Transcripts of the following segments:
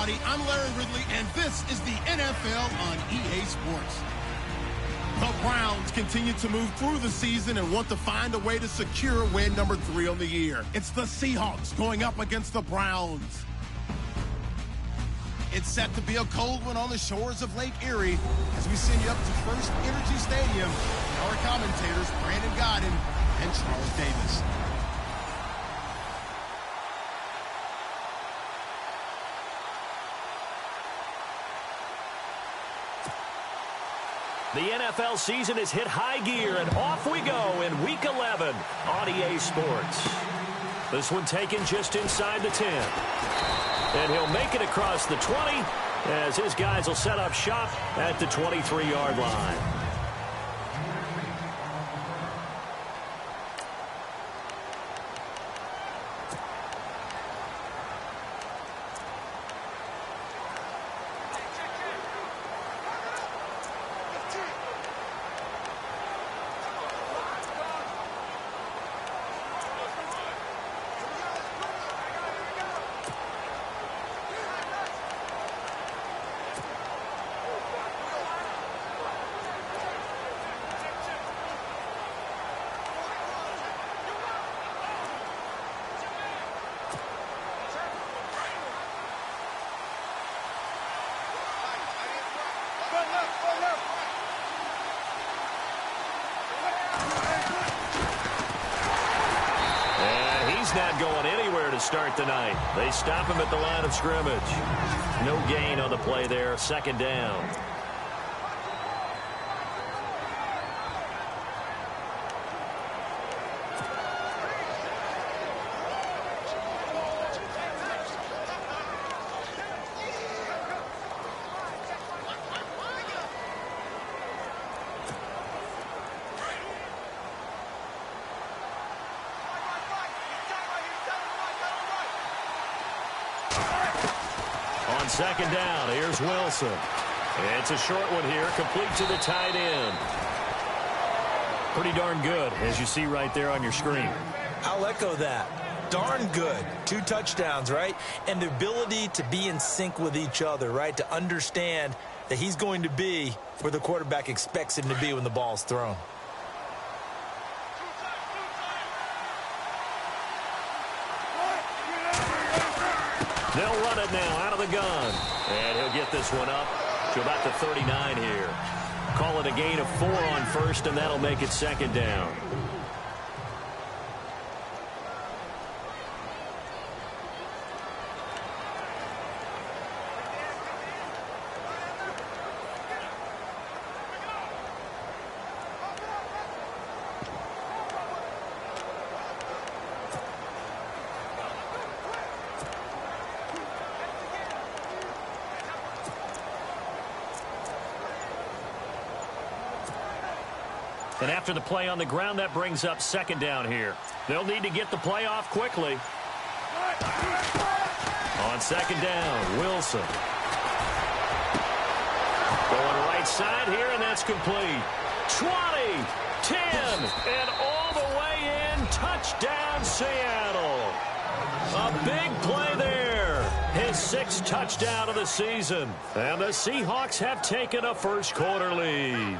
everybody. I'm Larry Ridley, and this is the NFL on EA Sports. The Browns continue to move through the season and want to find a way to secure win number 3 on the year. It's the Seahawks going up against the Browns. It's set to be a cold one on the shores of Lake Erie as we send you up to First Energy Stadium. Our commentators, Brandon Godden and Charles Davis. The NFL season has hit high gear, and off we go in Week 11 on EA Sports. This one taken just inside the 10. And he'll make it across the 20 as his guys will set up shop at the 23-yard line. Not going anywhere to start the night. They stop him at the line of scrimmage. No gain on the play there. Second down. On second down, here's Wilson. It's a short one here, complete to the tight end. Pretty darn good, as you see right there on your screen. I'll echo that. Darn good. 2 touchdowns, right? And the ability to be in sync with each other, right? To understand that he's going to be where the quarterback expects him to be when the ball's thrown. They'll run it now out of the gun. And he'll get this one up to about the 39 here. Call it a gain of 4 on first, and that'll make it second down. And after the play on the ground, that brings up second down here. They'll need to get the play off quickly. On second down, Wilson. Going right side here, and that's complete. 20, 10, and all the way in. Touchdown, Seattle. A big play there. His 6th touchdown of the season. And the Seahawks have taken a first-quarter lead.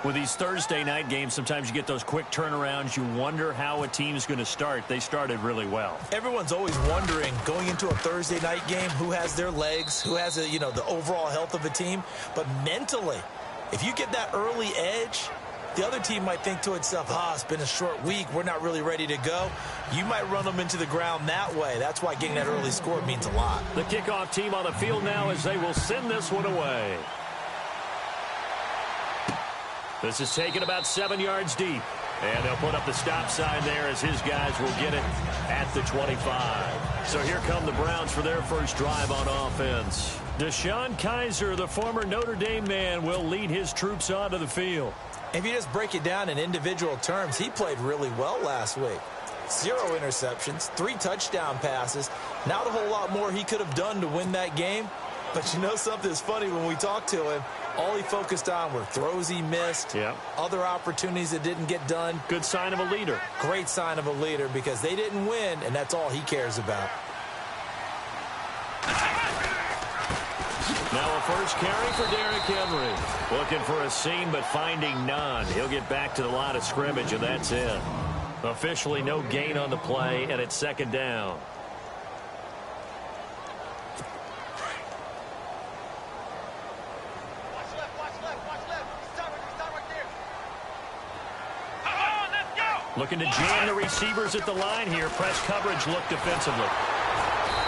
With these Thursday night games, sometimes you get those quick turnarounds. You wonder how a team's going to start. They started really well. Everyone's always wondering, going into a Thursday night game, who has their legs, who has, the overall health of a team. But mentally, if you get that early edge, the other team might think to itself, it's been a short week. We're not really ready to go. You might run them into the ground that way. That's why getting that early score means a lot. The kickoff team on the field now as they will send this one away. This is taken about 7 yards deep. And they'll put up the stop sign there as his guys will get it at the 25. So here come the Browns for their first drive on offense. DeShone Kizer, the former Notre Dame man, will lead his troops onto the field. If you just break it down in individual terms, he played really well last week. 0 interceptions, 3 touchdown passes. Not a whole lot more he could have done to win that game. But you know something's funny when we talked to him. All he focused on were throws he missed, other opportunities that didn't get done. Good sign of a leader. Great sign of a leader because they didn't win, and that's all he cares about. first carry for Derrick Henry. Looking for a seam, but finding none. He'll get back to the line of scrimmage, and that's it. Officially no gain on the play, and it's second down. Looking to jam the receivers at the line here. Press coverage look defensively.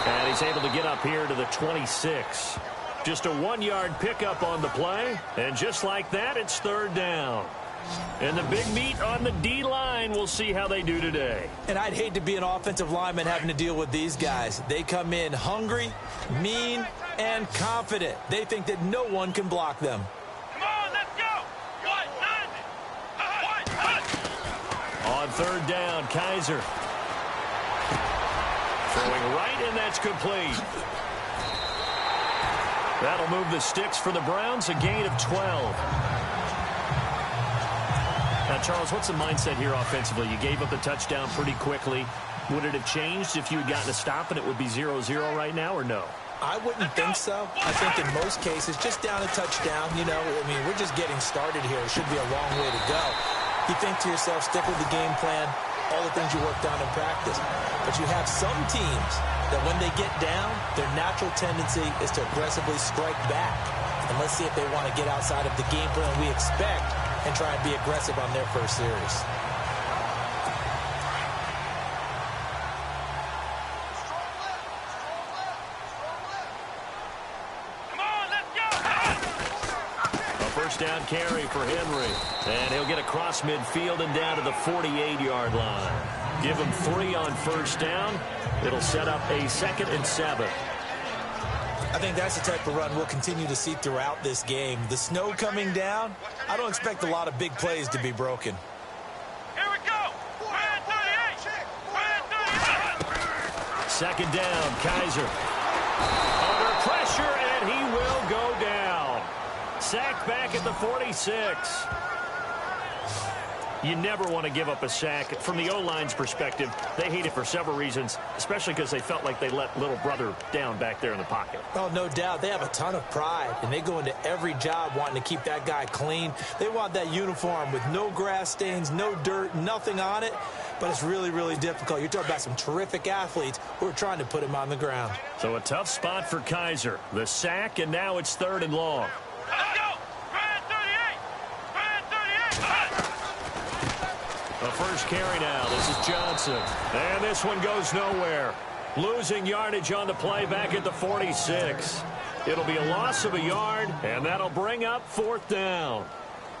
And he's able to get up here to the 26. Just a 1-yard pickup on the play. And just like that, it's third down. And the big meat on the D-line, we'll see how they do today. And I'd hate to be an offensive lineman having to deal with these guys. They come in hungry, mean, and confident. They think that no one can block them. On third down, Kaiser. Throwing right, and that's complete. That'll move the sticks for the Browns, a gain of 12. Now, Charles, what's the mindset here offensively? You gave up the touchdown pretty quickly. Would it have changed if you had gotten a stop and it would be 0-0 right now, or no? I wouldn't think so. I think in most cases, just down a touchdown, you know, I mean, we're just getting started here. It should be a long way to go. You think to yourself, stick with the game plan, all the things you worked on in practice. But you have some teams that when they get down, their natural tendency is to aggressively strike back. And let's see if they want to get outside of the game plan we expect and try and be aggressive on their first series. Down carry for Henry. And he'll get across midfield and down to the 48-yard line. Give him 3 on first down. It'll set up a 2nd and 7. I think that's the type of run we'll continue to see throughout this game. The snow coming down, I don't expect a lot of big plays to be broken. Here we go. 38. Second down, Kaiser. Under pressure, and he will go down. Sack back at the 46. You never want to give up a sack. From the O-line's perspective, they hate it for several reasons, especially because they felt like they let little brother down back there in the pocket. Oh, no doubt. They have a ton of pride, and they go into every job wanting to keep that guy clean. They want that uniform with no grass stains, no dirt, nothing on it. But it's really, really difficult. You're talking about some terrific athletes who are trying to put him on the ground. So a tough spot for Kaiser. The sack, and now it's 3rd and long. The first carry now. This is Johnson. And this one goes nowhere. Losing yardage on the play back at the 46. It'll be a loss of a yard, and that'll bring up 4th down.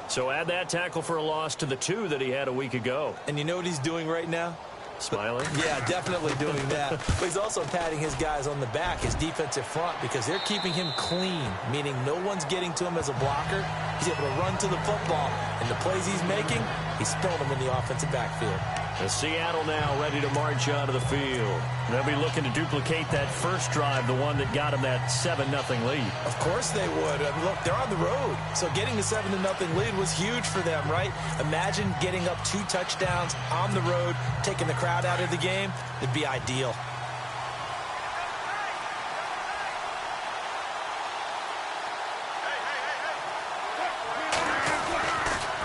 So add that tackle for a loss to the 2 that he had a week ago. And you know what he's doing right now? Smiling? Yeah, definitely doing that. But he's also patting his guys on the back, his defensive front, because they're keeping him clean, meaning no one's getting to him as a blocker. He's able to run to the football, and the plays he's making, he's throwing them in the offensive backfield. The Seattle now ready to march onto the field. They'll be looking to duplicate that first drive, the one that got them that 7-0 lead. Of course they would. I mean, look, they're on the road. So getting the 7-0 lead was huge for them, right? Imagine getting up 2 touchdowns on the road, taking the crowd out of the game. It'd be ideal.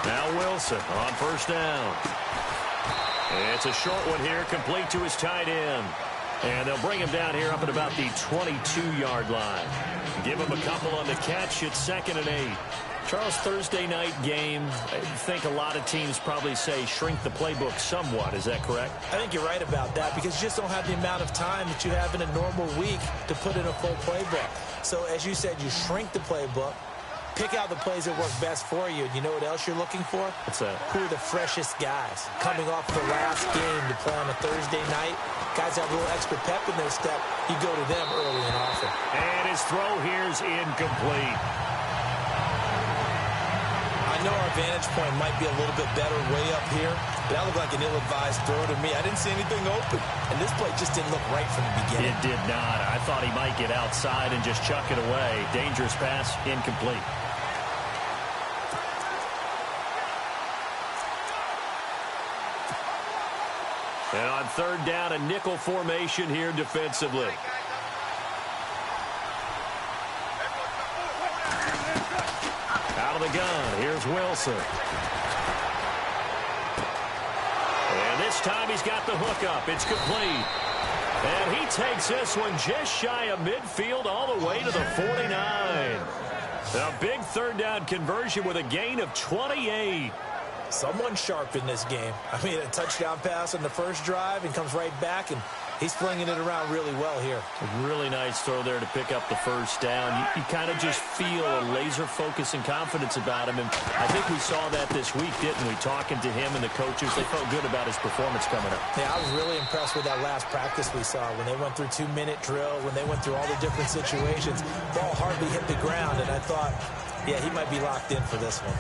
Now Wilson on first down. It's a short one here, complete to his tight end. And they'll bring him down here up at about the 22-yard line. Give him a couple on the catch. It's 2nd and 8. Charles, Thursday night game, I think a lot of teams probably say shrink the playbook somewhat. Is that correct? I think you're right about that because you just don't have the amount of time that you have in a normal week to put in a full playbook. So, as you said, you shrink the playbook. Pick out the plays that work best for you. You know what else you're looking for? What's that? Who are the freshest guys? Coming off the last game to play on a Thursday night. Guys have a little extra pep in their step. You go to them early and often. And his throw here's incomplete. I know our vantage point might be a little bit better way up here, but that looked like an ill-advised throw to me. I didn't see anything open, and this play just didn't look right from the beginning. It did not. I thought he might get outside and just chuck it away. Dangerous pass, incomplete. And on third down, a nickel formation here defensively. the gun. Here's Wilson. And this time he's got the hook up. It's complete. And he takes this one just shy of midfield all the way to the 49. A big third down conversion with a gain of 28. Someone sharp in this game. I mean, a touchdown pass on the first drive and comes right back, and he's flinging it around really well here. A really nice throw there to pick up the first down. You kind of just feel a laser focus and confidence about him, and I think we saw that this week, didn't we? Talking to him and the coaches, they felt good about his performance coming up. Yeah, I was really impressed with that last practice we saw when they went through 2-minute drill, when they went through all the different situations. Ball hardly hit the ground, and I thought, yeah, he might be locked in for this one.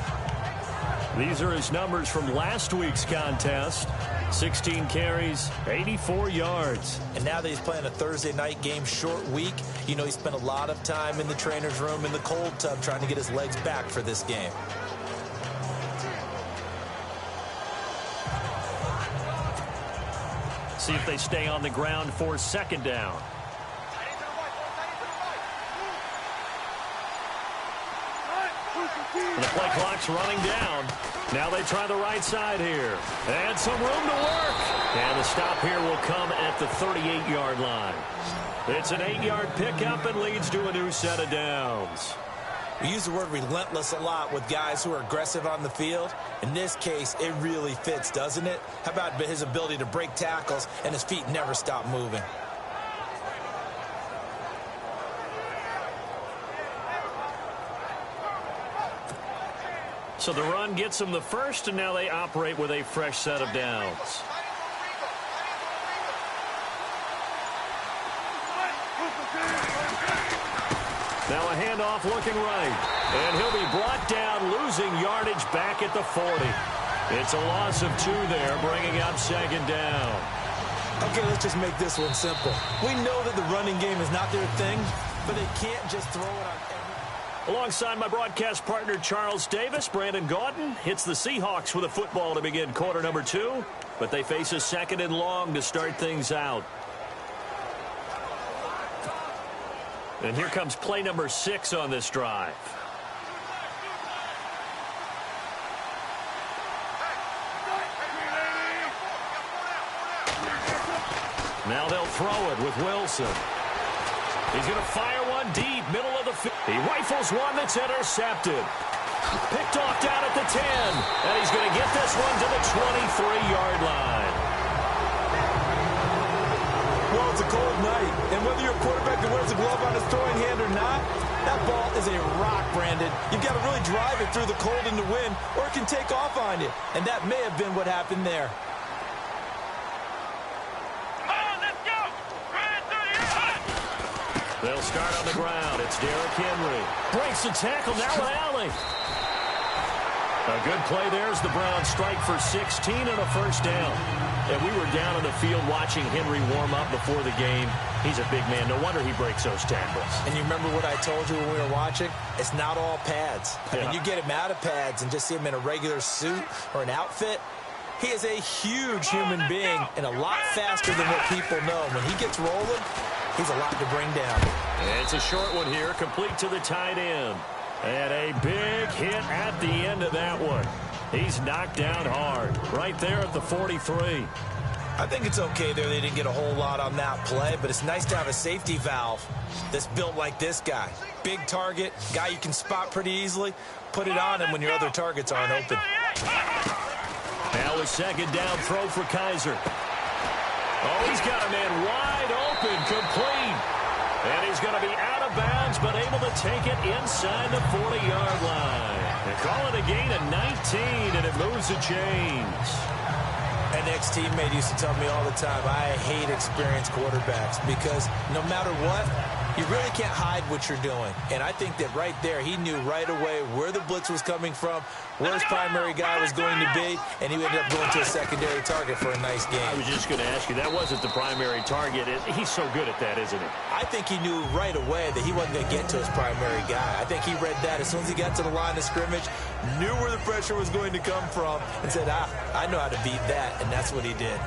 These are his numbers from last week's contest. 16 carries, 84 yards. And now that he's playing a Thursday night game, short week, you know he spent a lot of time in the trainer's room in the cold tub trying to get his legs back for this game. See if they stay on the ground for second down. The play clock's running down. Now they try the right side here. And some room to work. And the stop here will come at the 38-yard line. It's an 8-yard pickup and leads to a new set of downs. We use the word relentless a lot with guys who are aggressive on the field. In this case, it really fits, doesn't it? How about his ability to break tackles and his feet never stop moving? So the run gets them the first, and now they operate with a fresh set of downs. Now a handoff looking right. And he'll be brought down, losing yardage back at the 40. It's a loss of 2 there, bringing up second down. Okay, let's just make this one simple. We know that the running game is not their thing, but they can't just throw it on every... Alongside my broadcast partner, Charles Davis, Brandon Gaudin hits the Seahawks with a football to begin quarter number 2, but they face a second and long to start things out. And here comes play number 6 on this drive. Now they'll throw it with Wilson. He's going to fire one deep, middle of the field. He rifles one that's intercepted. Picked off down at the 10. And he's going to get this one to the 23-yard line. Well, it's a cold night, and whether you're a quarterback that wears a glove on his throwing hand or not, that ball is a rock, Brandon. You've got to really drive it through the cold and the wind, or it can take off on you. And that may have been what happened there. They'll start on the ground. It's Derrick Henry. Breaks the tackle. Now an alley. A good play there as the Browns strike for 16 and a first down. And we were down on the field watching Henry warm up before the game. He's a big man. No wonder he breaks those tackles. And you remember what I told you when we were watching? It's not all pads. I mean, you get him out of pads and just see him in a regular suit or an outfit. He is a huge human being and a lot faster than what people know. When he gets rolling, he's a lot to bring down. It's a short one here, complete to the tight end. And a big hit at the end of that one. He's knocked down hard, right there at the 43. I think it's okay there. They didn't get a whole lot on that play, but it's nice to have a safety valve that's built like this guy. Big target, guy you can spot pretty easily. Put it on him when your other targets aren't open. Now a second down throw for Kaiser. Oh, he's got a man wide open, complete. And he's going to be out of bounds, but able to take it inside the 40-yard line. They call it a gain of 19, and it moves the chains. An ex-teammate used to tell me all the time, I hate experienced quarterbacks because no matter what, you really can't hide what you're doing. And I think that right there, he knew right away where the blitz was coming from, where his primary guy was going to be, and he ended up going to a secondary target for a nice game. I was just going to ask you, that wasn't the primary target. He's so good at that, isn't he? I think he knew right away that he wasn't going to get to his primary guy. I think he read that as soon as he got to the line of scrimmage, knew where the pressure was going to come from, and said, I know how to beat that, and that's what he did.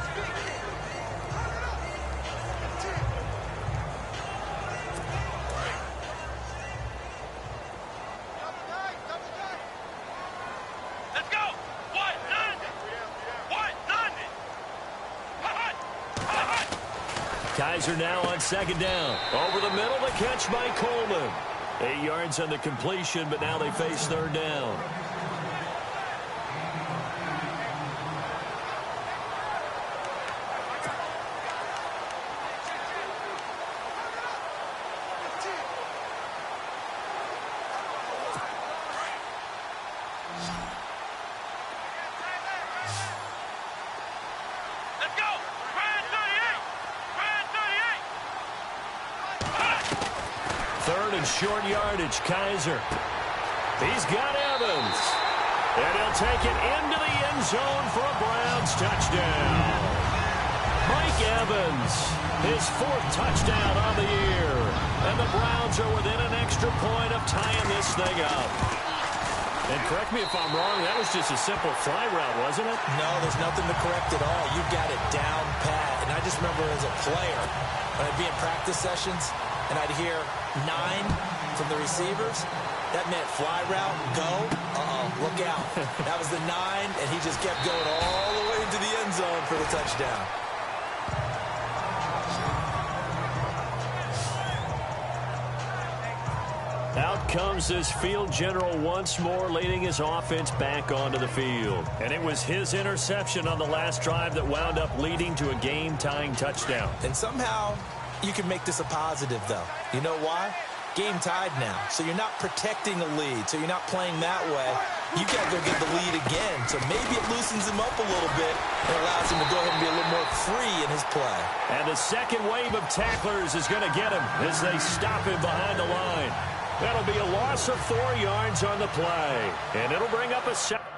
Kaiser now on second down. Over the middle, the catch by Coleman. 8 yards on the completion, but now they face third down. Short yardage, Kaiser. He's got Evans. And he'll take it into the end zone for a Browns touchdown. Mike Evans, his 4th touchdown on the year. And the Browns are within an extra point of tying this thing up. And correct me if I'm wrong, that was just a simple fly route, wasn't it? No, there's nothing to correct at all. You got it down pat. And I just remember as a player, when I'd be in practice sessions, and I'd hear 9 from the receivers. That meant fly route, go. Look out. That was the 9, and he just kept going all the way into the end zone for the touchdown. Out comes this field general once more, leading his offense back onto the field. And it was his interception on the last drive that wound up leading to a game-tying touchdown. And somehow you can make this a positive, though. You know why? Game tied now, so you're not protecting a lead, so you're not playing that way. You got to go get the lead again, so maybe it loosens him up a little bit and allows him to go ahead and be a little more free in his play. And the second wave of tacklers is going to get him as they stop him behind the line. That'll be a loss of 4 yards on the play, and it'll bring up a second.